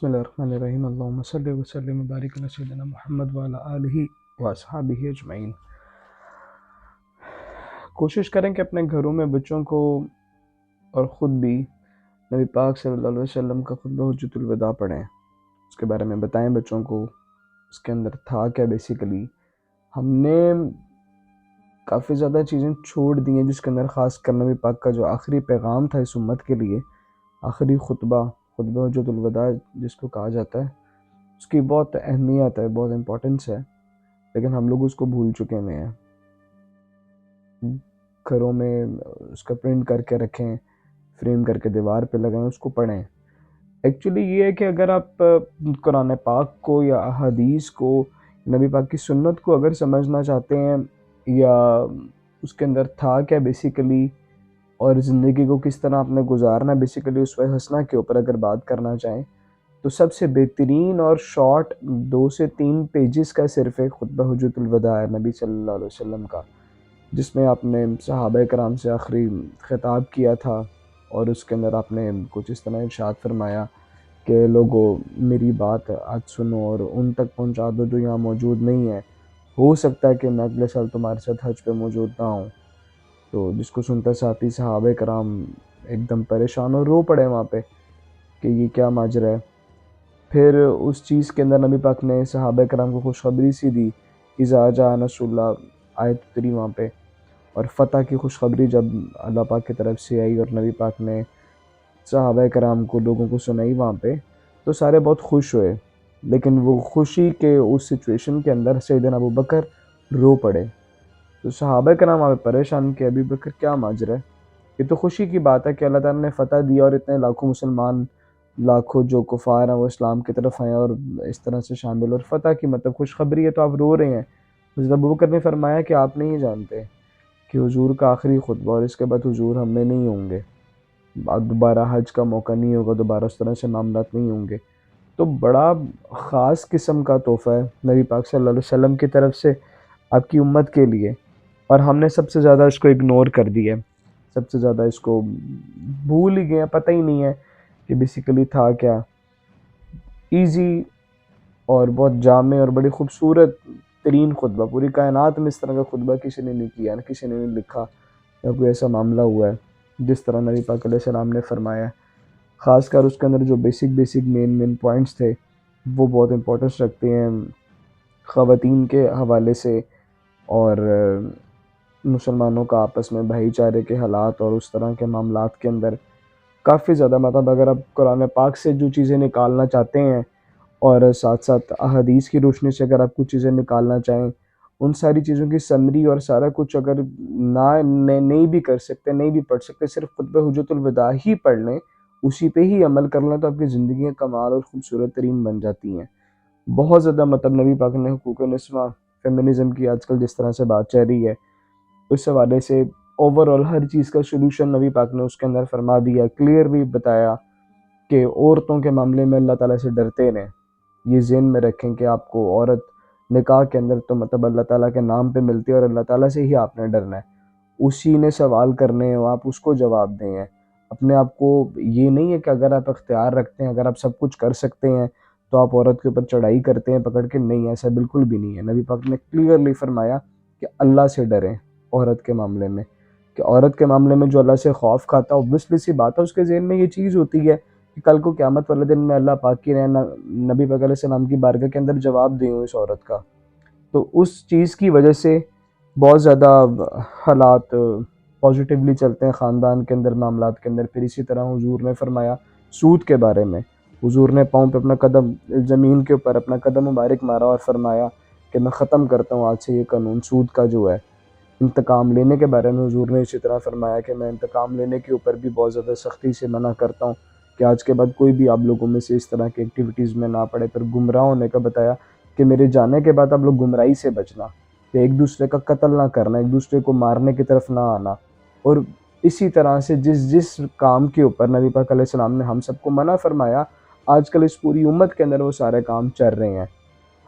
بسم اللہ الرحمن الرحیم اللہم صلی وسلم وبارک علی سیدنا محمد وعلی آلہ واصحابہ اجمعین۔ کوشش کریں کہ اپنے گھروں میں بچوں کو اور خود بھی نبی پاک صلی اللہ علیہ وسلم کا خطبہ حجۃ الوداع پڑھیں، اس کے بارے میں بتائیں بچوں کو اس کے اندر تھا کیا۔ بیسیکلی ہم نے کافی زیادہ چیزیں چھوڑ دی ہیں جس کے اندر خاص کر نبی پاک کا جو آخری پیغام تھا اس امت کے لیے، آخری خطبہ حجۃ الوداع جس کو کہا جاتا ہے، اس کی بہت اہمیت ہے، بہت امپورٹنس ہے، لیکن ہم لوگ اس کو بھول چکے ہوئے ہیں۔ گھروں میں اس کا پرنٹ کر کے رکھیں، فریم کر کے دیوار پہ لگائیں، اس کو پڑھیں۔ ایکچولی یہ ہے کہ اگر آپ قرآن پاک کو یا احادیث کو، نبی پاک کی سنت کو اگر سمجھنا چاہتے ہیں یا اس کے اندر تھا کیا بیسیکلی، اور زندگی کو کس طرح آپ نے گزارنا بیسیکلی اسوہ حسنہ کے اوپر اگر بات کرنا چاہیں، تو سب سے بہترین اور شارٹ 2 سے 3 پیجز کا صرف ایک خطبہ حجۃ الوداع ہے نبی صلی اللہ علیہ وسلم کا، جس میں آپ نے صحابہ کرام سے آخری خطاب کیا تھا، اور اس کے اندر آپ نے کچھ اس طرح ارشاد فرمایا کہ لوگوں میری بات آج سنو اور ان تک پہنچا دو جو یہاں موجود نہیں ہے، ہو سکتا ہے کہ میں اگلے سال تمہارے ساتھ حج پہ موجود نہ ہوں۔ تو جس کو سنتا ساتھی صحابہ کرام ایک دم پریشان اور رو پڑے وہاں پہ کہ یہ کیا ماجرا ہے۔ پھر اس چیز کے اندر نبی پاک نے صحابہ کرام کو خوشخبری سی دی، اذا جاء نصر اللہ آیت اتری وہاں پہ، اور فتح کی خوشخبری جب اللہ پاک کی طرف سے آئی اور نبی پاک نے صحابہ کرام کو لوگوں کو سنائی وہاں پہ، تو سارے بہت خوش ہوئے، لیکن وہ خوشی کے اس سچویشن کے اندر سیدنا ابو بکر رو پڑے۔ تو صحابہ کرام وہاں پہ پریشان کہ ابی بکر کیا ماجرا ہے، یہ تو خوشی کی بات ہے کہ اللہ تعالیٰ نے فتح دیا اور اتنے لاکھوں مسلمان، لاکھوں جو کفار ہیں وہ اسلام کی طرف آئے اور اس طرح سے شامل، اور فتح کی مطلب خوشخبری ہے، تو آپ رو رہے ہیں۔ حضرت ابو بکر نے فرمایا کہ آپ نہیں جانتے کہ حضور کا آخری خطبہ اور اس کے بعد حضور ہم میں نہیں ہوں گے، اب دوبارہ حج کا موقع نہیں ہوگا، دوبارہ اس طرح سے معاملات نہیں ہوں گے۔ تو بڑا خاص قسم کا تحفہ ہے نبی پاک صلی اللہ علیہ وسلم کی طرف سے آپ کی امت کے لیے، اور ہم نے سب سے زیادہ اس کو اگنور کر دیا ہے، سب سے زیادہ اس کو بھول ہی گئے ہیں، پتہ ہی نہیں ہے کہ بیسیکلی تھا کیا۔ ایزی اور بہت جامع اور بڑی خوبصورت ترین خطبہ، پوری کائنات میں اس طرح کا خطبہ کسی نے نہیں کیا، کسی نے نہیں لکھا، یا کوئی ایسا معاملہ ہوا ہے جس طرح نبی پاک علیہ السلام نے فرمایا ہے۔ خاص کر اس کے اندر جو بیسک مین پوائنٹس تھے وہ بہت امپورٹنس رکھتے ہیں خواتین کے حوالے سے، اور مسلمانوں کا آپس میں بھائی چارے کے حالات اور اس طرح کے معاملات کے اندر کافی زیادہ، مطلب اگر آپ قرآن پاک سے جو چیزیں نکالنا چاہتے ہیں اور ساتھ ساتھ احادیث کی روشنی سے اگر آپ کچھ چیزیں نکالنا چاہیں، ان ساری چیزوں کی سمری اور سارا کچھ اگر نہیں بھی کر سکتے، نہیں بھی پڑھ سکتے، صرف خطبہ حجۃ الوداع ہی پڑھ لیں، اسی پہ ہی عمل کر لیں، تو آپ کی زندگیاں کمال اور خوبصورت ترین بن جاتی ہیں۔ بہت زیادہ مطلب نبی پاک نے حقوق نسواں، فیمنزم کی آج کل جس طرح سے بات چل رہی ہے، اس حوالے سے اوورآل ہر چیز کا سلوشن نبی پاک نے اس کے اندر فرما دیا، کلیئر بھی بتایا کہ عورتوں کے معاملے میں اللہ تعالیٰ سے ڈرتے رہیں، یہ ذہن میں رکھیں کہ آپ کو عورت نکاح کے اندر تو مطلب اللہ تعالیٰ کے نام پہ ملتی ہے، اور اللہ تعالیٰ سے ہی آپ نے ڈرنا ہے، اسی نے سوال کرنے ہیں، آپ اس کو جواب دیں ہیں۔ اپنے آپ کو یہ نہیں ہے کہ اگر آپ اختیار رکھتے ہیں، اگر آپ سب کچھ کر سکتے ہیں تو آپ عورت کے اوپر چڑھائی کرتے ہیں پکڑ کے، نہیں، ایسا بالکل بھی نہیں ہے۔ نبی پاک نے کلیئرلی فرمایا کہ اللہ سے ڈریں عورت کے معاملے میں، کہ عورت کے معاملے میں جو اللہ سے خوف کھاتا ہے، obviously سی بات ہے اس کے ذہن میں یہ چیز ہوتی ہے کہ کل کو قیامت والے دن میں اللہ پاک کی نبی پاک علیہ السلام کی بارگاہ کے اندر جواب دیں اس عورت کا، تو اس چیز کی وجہ سے بہت زیادہ حالات پازیٹیولی چلتے ہیں خاندان کے اندر، معاملات کے اندر۔ پھر اسی طرح حضور نے فرمایا سود کے بارے میں، حضور نے پاؤں پہ اپنا قدم، زمین کے اوپر اپنا قدم مبارک مارا اور فرمایا کہ میں ختم کرتا ہوں آج سے یہ قانون سود کا جو ہے۔ انتقام لینے کے بارے میں حضور نے اسی طرح فرمایا کہ میں انتقام لینے کے اوپر بھی بہت زیادہ سختی سے منع کرتا ہوں کہ آج کے بعد کوئی بھی آپ لوگوں میں سے اس طرح کی ایکٹیویٹیز میں نہ پڑے۔ پھر گمراہ ہونے کا بتایا کہ میرے جانے کے بعد آپ لوگ گمراہی سے بچنا، کہ ایک دوسرے کا قتل نہ کرنا، ایک دوسرے کو مارنے کی طرف نہ آنا، اور اسی طرح سے جس کام کے اوپر نبی پاک علیہ السلام نے ہم سب کو منع فرمایا، آج کل اس پوری امت کے اندر وہ سارے کام چل رہے ہیں۔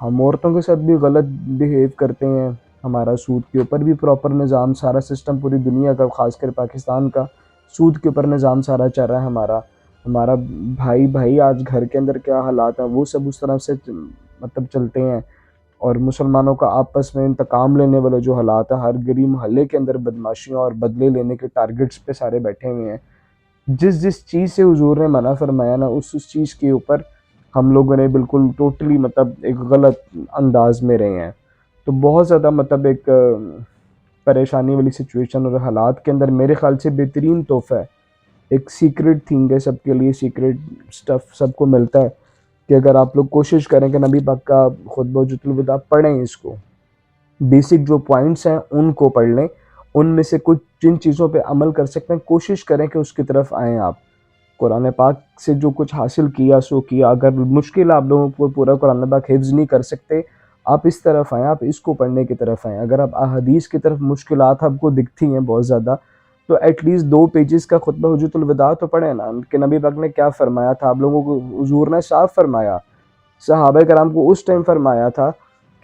ہم عورتوں کے ساتھ بھی غلط بیہیو کرتے ہیں، ہمارا سود کے اوپر بھی پراپر نظام، سارا سسٹم پوری دنیا کا، خاص کر پاکستان کا سود کے اوپر نظام سارا چل رہا ہے ہمارا۔ ہمارا بھائی بھائی آج گھر کے اندر کیا حالات ہیں وہ سب اس طرح سے مطلب چلتے ہیں، اور مسلمانوں کا آپس میں انتقام لینے والے جو حالات ہیں، ہر گلی محلے کے اندر بدماشیاں اور بدلے لینے کے ٹارگٹس پہ سارے بیٹھے ہوئے ہیں۔ جس چیز سے حضور نے منع فرمایا نا، اس چیز کے اوپر ہم لوگوں نے بالکل ٹوٹلی مطلب ایک غلط انداز میں رہے ہیں۔ تو بہت زیادہ مطلب ایک پریشانی والی سچویشن اور حالات کے اندر میرے خیال سے بہترین تحفہ ہے، ایک سیکرٹ تھنگ ہے سب کے لیے، سیکرٹ سٹف سب کو ملتا ہے کہ اگر آپ لوگ کوشش کریں کہ نبی پاک کا خطبہ حجۃ الوداع پڑھیں، اس کو بیسک جو پوائنٹس ہیں ان کو پڑھ لیں، ان میں سے کچھ جن چیزوں پہ عمل کر سکتے ہیں کوشش کریں کہ اس کی طرف آئیں۔ آپ قرآن پاک سے جو کچھ حاصل کیا سو کیا، اگر مشکل آپ لوگوں کو پورا قرآن پاک حفظ نہیں کر سکتے، آپ اس طرف آئیں، آپ اس کو پڑھنے کی طرف آئیں۔ اگر آپ احادیث کی طرف مشکلات آپ کو دکھتی ہیں بہت زیادہ، تو ایٹ لیسٹ 2 پیجز کا خطبہ حجۃ الوداع تو پڑھیں نا، کہ نبی پاک نے کیا فرمایا تھا آپ لوگوں کو، حضور نے صاف فرمایا، صحابہ کرام کو اس ٹائم فرمایا تھا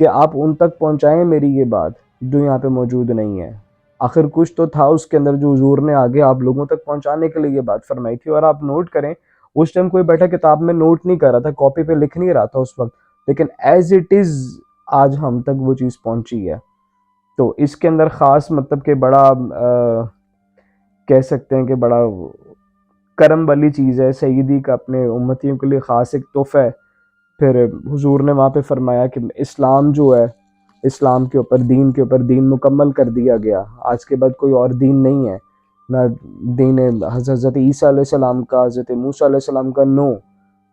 کہ آپ ان تک پہنچائیں میری یہ بات جو یہاں پہ موجود نہیں ہے۔ آخر کچھ تو تھا اس کے اندر جو حضور نے آگے آپ لوگوں تک پہنچانے کے لیے یہ بات فرمائی تھی۔ اور آپ نوٹ کریں، اس ٹائم کوئی بیٹھا کتاب میں نوٹ نہیں کر رہا تھا، کاپی پہ لکھ نہیں رہا تھا اس وقت، لیکن ایز اٹ از آج ہم تک وہ چیز پہنچی ہے۔ تو اس کے اندر خاص مطلب کہ بڑا کہہ سکتے ہیں کہ بڑا کرم والی چیز ہے، سیدی کا اپنے امتیوں کے لیے خاص ایک تحفہ ہے۔ پھر حضور نے وہاں پہ فرمایا کہ اسلام جو ہے، اسلام کے اوپر، دین کے اوپر، دین مکمل کر دیا گیا، آج کے بعد کوئی اور دین نہیں ہے، نہ دین حضرت عیسیٰ علیہ السلام کا، حضرت موسیٰ علیہ السلام کا، نو۔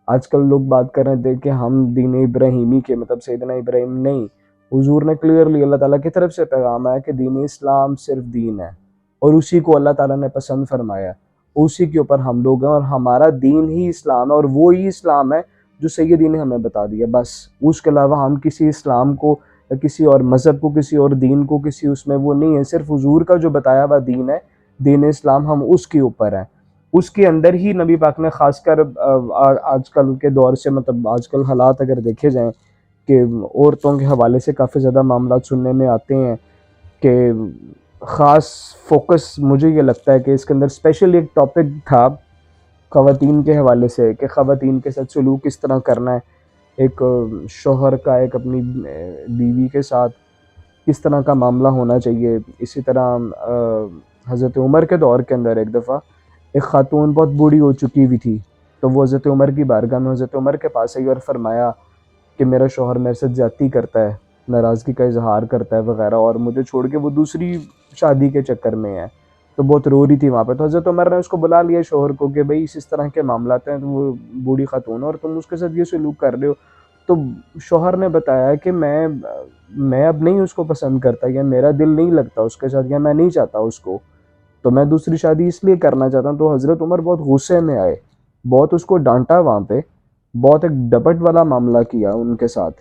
آج کل لوگ بات کر رہے تھے کہ ہم دین ابراہیمی کے مطلب سیدنا ابراہیم، نہیں، حضور نے کلیئرلی اللہ تعالیٰ کی طرف سے پیغام آیا کہ دین اسلام صرف دین ہے، اور اسی کو اللہ تعالیٰ نے پسند فرمایا، اسی کے اوپر ہم لوگ ہیں، اور ہمارا دین ہی اسلام ہے، اور وہی اسلام ہے جو سیدی نے ہمیں بتا دیا، بس اس کے علاوہ ہم کسی اسلام کو یا کسی اور مذہب کو، کسی اور دین کو، کسی اس میں وہ نہیں ہے، صرف حضور کا جو بتایا ہوا دین ہے، دین اسلام، ہم اس کے اوپر ہیں۔ اس کے اندر ہی نبی پاک نے خاص کر آج کل کے دور سے مطلب آج کل حالات اگر دیکھے جائیں کہ عورتوں کے حوالے سے کافی زیادہ معاملات سننے میں آتے ہیں، کہ خاص فوکس مجھے یہ لگتا ہے کہ اس کے اندر اسپیشل ایک ٹاپک تھا خواتین کے حوالے سے، کہ خواتین کے ساتھ سلوک کس طرح کرنا ہے، ایک شوہر کا ایک اپنی بیوی کے ساتھ کس طرح کا معاملہ ہونا چاہیے۔ اسی طرح حضرت عمر کے دور کے اندر ایک دفعہ ایک خاتون بہت بوڑھی ہو چکی ہوئی تھی، تو وہ حضرت عمر کی بارگاہ میں حضرت عمر کے پاس آئی اور فرمایا کہ میرا شوہر میرے ساتھ زیادتی کرتا ہے، ناراضگی کا اظہار کرتا ہے وغیرہ، اور مجھے چھوڑ کے وہ دوسری شادی کے چکر میں ہے، تو بہت رو رہی تھی وہاں پہ۔ تو حضرت عمر نے اس کو بلا لیا شوہر کو کہ بھئی اس طرح کے معاملات ہیں، وہ بوڑھی خاتون اور تم اس کے ساتھ یہ سلوک کر رہے ہو۔ تو شوہر نے بتایا کہ میں اب نہیں اس کو پسند کرتا، یا میرا دل نہیں لگتا اس کے ساتھ، یا میں نہیں چاہتا اس کو، تو میں دوسری شادی اس لیے کرنا چاہتا ہوں۔ تو حضرت عمر بہت غصے میں آئے، بہت اس کو ڈانٹا وہاں پہ، بہت ایک ڈپٹ والا معاملہ کیا ان کے ساتھ،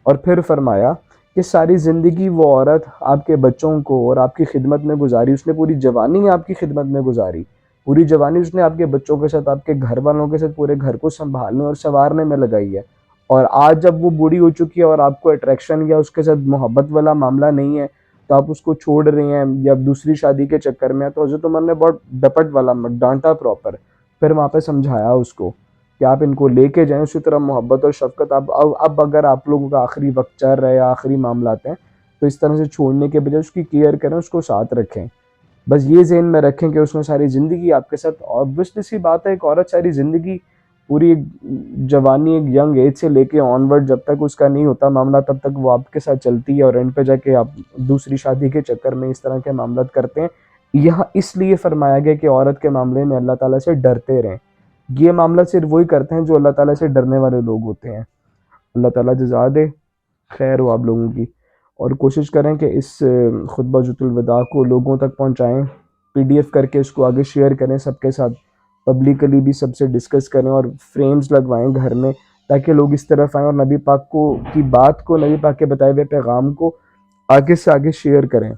اور پھر فرمایا کہ ساری زندگی وہ عورت آپ کے بچوں کو اور آپ کی خدمت میں گزاری، اس نے پوری جوانی آپ کی خدمت میں گزاری، پوری جوانی اس نے آپ کے بچوں کے ساتھ، آپ کے گھر والوں کے ساتھ پورے گھر کو سنبھالنے اور سنوارنے میں لگائی ہے، اور آج جب وہ بوڑھی ہو چکی ہے اور آپ کو اٹریکشن یا اس کے ساتھ محبت والا معاملہ نہیں ہے، تو آپ اس کو چھوڑ رہے ہیں یا دوسری شادی کے چکر میں ہیں۔ تو حضرت عمر نے بہت ڈپٹ والا ڈانٹا پراپر، پھر وہاں پہ سمجھایا اس کو کہ آپ ان کو لے کے جائیں اسی طرح محبت اور شفقت۔ اب اگر آپ لوگوں کا آخری وقت چل رہا ہے یا آخری معاملات ہیں، تو اس طرح سے چھوڑنے کے بجائے اس کی کیئر کریں، اس کو ساتھ رکھیں، بس یہ ذہن میں رکھیں کہ اس نے ساری زندگی آپ کے ساتھ، obviously سی بات ہے، ایک عورت ساری زندگی، پوری ایک جوانی، ایک ینگ ایج سے لے کے آن ورڈ، جب تک اس کا نہیں ہوتا معاملہ تب تک وہ آپ کے ساتھ چلتی ہے، اور اینڈ پہ جا کے آپ دوسری شادی کے چکر میں اس طرح کے معاملات کرتے ہیں۔ یہاں اس لیے فرمایا گیا کہ عورت کے معاملے میں اللہ تعالیٰ سے ڈرتے رہیں، یہ معاملہ صرف وہی کرتے ہیں جو اللہ تعالیٰ سے ڈرنے والے لوگ ہوتے ہیں۔ اللہ تعالیٰ جزا دے، خیر ہو آپ لوگوں کی، اور کوشش کریں کہ اس خطبہ حجۃ الوداع کو لوگوں تک پہنچائیں، PDF کر کے اس کو آگے شیئر کریں سب کے ساتھ، پبلکلی بھی سب سے ڈسکس کریں، اور فریمز لگوائیں گھر میں تاکہ لوگ اس طرف آئیں، اور نبی پاک کو کی بات کو، نبی پاک کے بتائے ہوئے پیغام کو آگے سے آگے شیئر کریں۔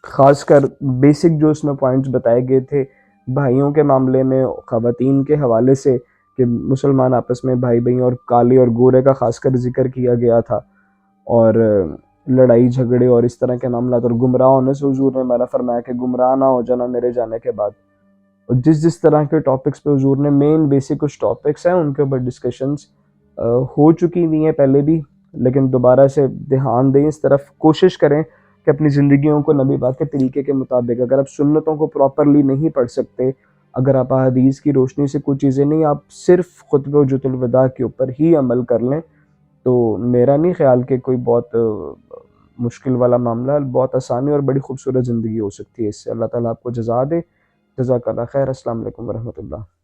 خاص کر بیسک جو اس میں پوائنٹس بتائے گئے تھے بھائیوں کے معاملے میں، خواتین کے حوالے سے کہ مسلمان آپس میں بھائی بھائی، اور کالے اور گورے کا خاص کر ذکر کیا گیا تھا، اور لڑائی جھگڑے اور اس طرح کے معاملات، اور گمراہ ہونے سے حضور نے منع فرمایا کہ گمراہ نہ ہو جانا میرے جانے کے بعد۔ اور جس طرح کے ٹاپکس پہ حضور نے مین بیسک کچھ ٹاپکس ہیں ان کے اوپر ڈسکشنز ہو چکی ہوئی ہیں پہلے بھی، لیکن دوبارہ سے دھیان دیں اس طرف، کوشش کریں کہ اپنی زندگیوں کو نبی پاک کے طریقے کے مطابق، اگر آپ سنتوں کو پراپرلی نہیں پڑھ سکتے، اگر آپ احادیث کی روشنی سے کچھ چیزیں نہیں، آپ صرف خطبہ حجۃ الوداع کے اوپر ہی عمل کر لیں، تو میرا نہیں خیال کہ کوئی بہت مشکل والا معاملہ ہے، بہت آسانی اور بڑی خوبصورت زندگی ہو سکتی ہے اس سے۔ اللہ تعالیٰ آپ کو جزا دے۔ جزاک اللہ خیر۔ السلام علیکم ورحمۃ اللہ۔